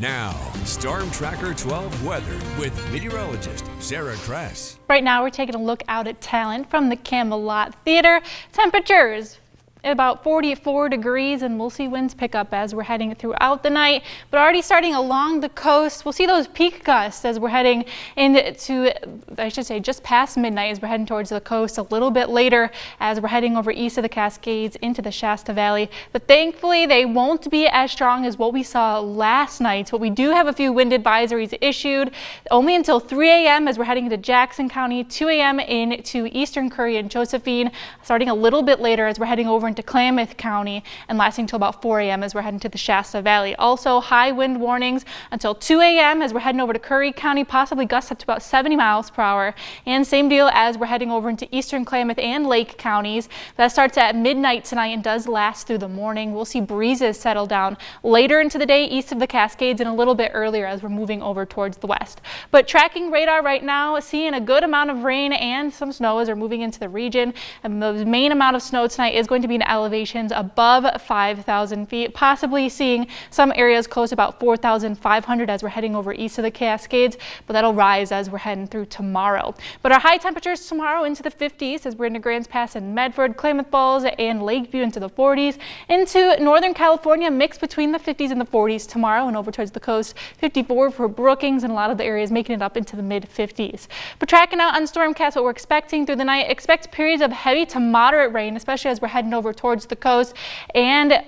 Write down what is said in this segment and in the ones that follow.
Now, Storm Tracker 12 weather with meteorologist Sarah Kress. Right now, we're taking a look out at Talent from the Camelot Theater. Temperatures about 44 degrees, and we'll see winds pick up as we're heading throughout the night, but already starting along the coast. We'll see those peak gusts as we're heading into, I should say, just past midnight as we're heading towards the coast, a little bit later as we're heading over east of the Cascades into the Shasta Valley. But thankfully, they won't be as strong as what we saw last night. But we do have a few wind advisories issued only until 3 a.m. as we're heading into Jackson County, 2 a.m. into eastern Curry and Josephine, starting a little bit later as we're heading over into Klamath County and lasting until about 4 a.m. as we're heading to the Shasta Valley. Also high wind warnings until 2 a.m. as we're heading over to Curry County, possibly gusts up to about 70 miles per hour. And same deal as we're heading over into eastern Klamath and Lake counties. That starts at midnight tonight and does last through the morning. We'll see breezes settle down later into the day east of the Cascades and a little bit earlier as we're moving over towards the west. But tracking radar right now, seeing a good amount of rain and some snow as we're moving into the region. And the main amount of snow tonight is going to be in elevations above 5,000 feet, possibly seeing some areas close to about 4,500 as we're heading over east of the Cascades, but that'll rise as we're heading through tomorrow. But our high temperatures tomorrow into the 50s as we're into Grants Pass and Medford, Klamath Falls and Lakeview into the 40s. Into Northern California, mixed between the 50s and the 40s tomorrow, and over towards the coast, 54 for Brookings and a lot of the areas making it up into the mid 50s. But tracking out on Stormcast, what we're expecting through the night, expect periods of heavy to moderate rain, especially as we're heading over towards the coast and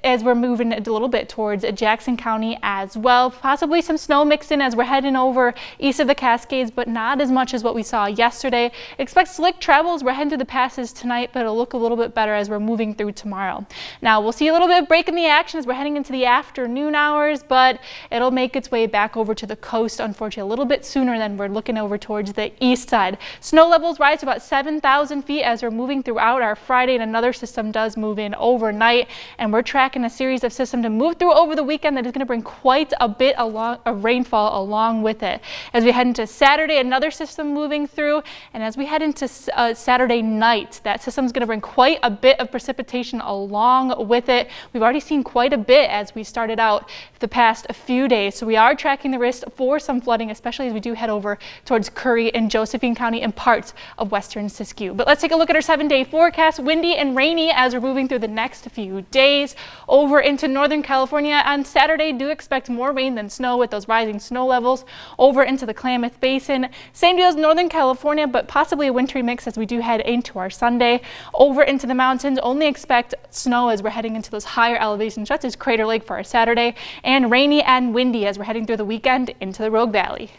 as we're moving a little bit towards Jackson County as well. Possibly some snow mixed in as we're heading over east of the Cascades, but not as much as what we saw yesterday. Expect slick travel as we're heading through the passes tonight, but it'll look a little bit better as we're moving through tomorrow. Now we'll see a little bit of break in the action as we're heading into the afternoon hours, but it'll make its way back over to the coast, unfortunately, a little bit sooner than we're looking over towards the east side. Snow levels rise to about 7,000 feet as we're moving throughout our Friday, and another system does move in overnight, and we're tracking a series of systems to move through over the weekend that is going to bring quite a bit of rainfall along with it. As we head into Saturday, another system moving through, and as we head into Saturday night, that system is going to bring quite a bit of precipitation along with it. We've already seen quite a bit as we started out the past few days, so we are tracking the risk for some flooding, especially as we do head over towards Curry and Josephine County and parts of western Siskiyou. But let's take a look at our 7-day forecast. Windy and rainy as we're moving through the next few days. Over into Northern California on Saturday, do expect more rain than snow with those rising snow levels. Over into the Klamath Basin, same deal as Northern California, but possibly a wintry mix as we do head into our Sunday. Over into the mountains, only expect snow as we're heading into those higher elevations, such as Crater Lake for our Saturday, and rainy and windy as we're heading through the weekend into the Rogue Valley.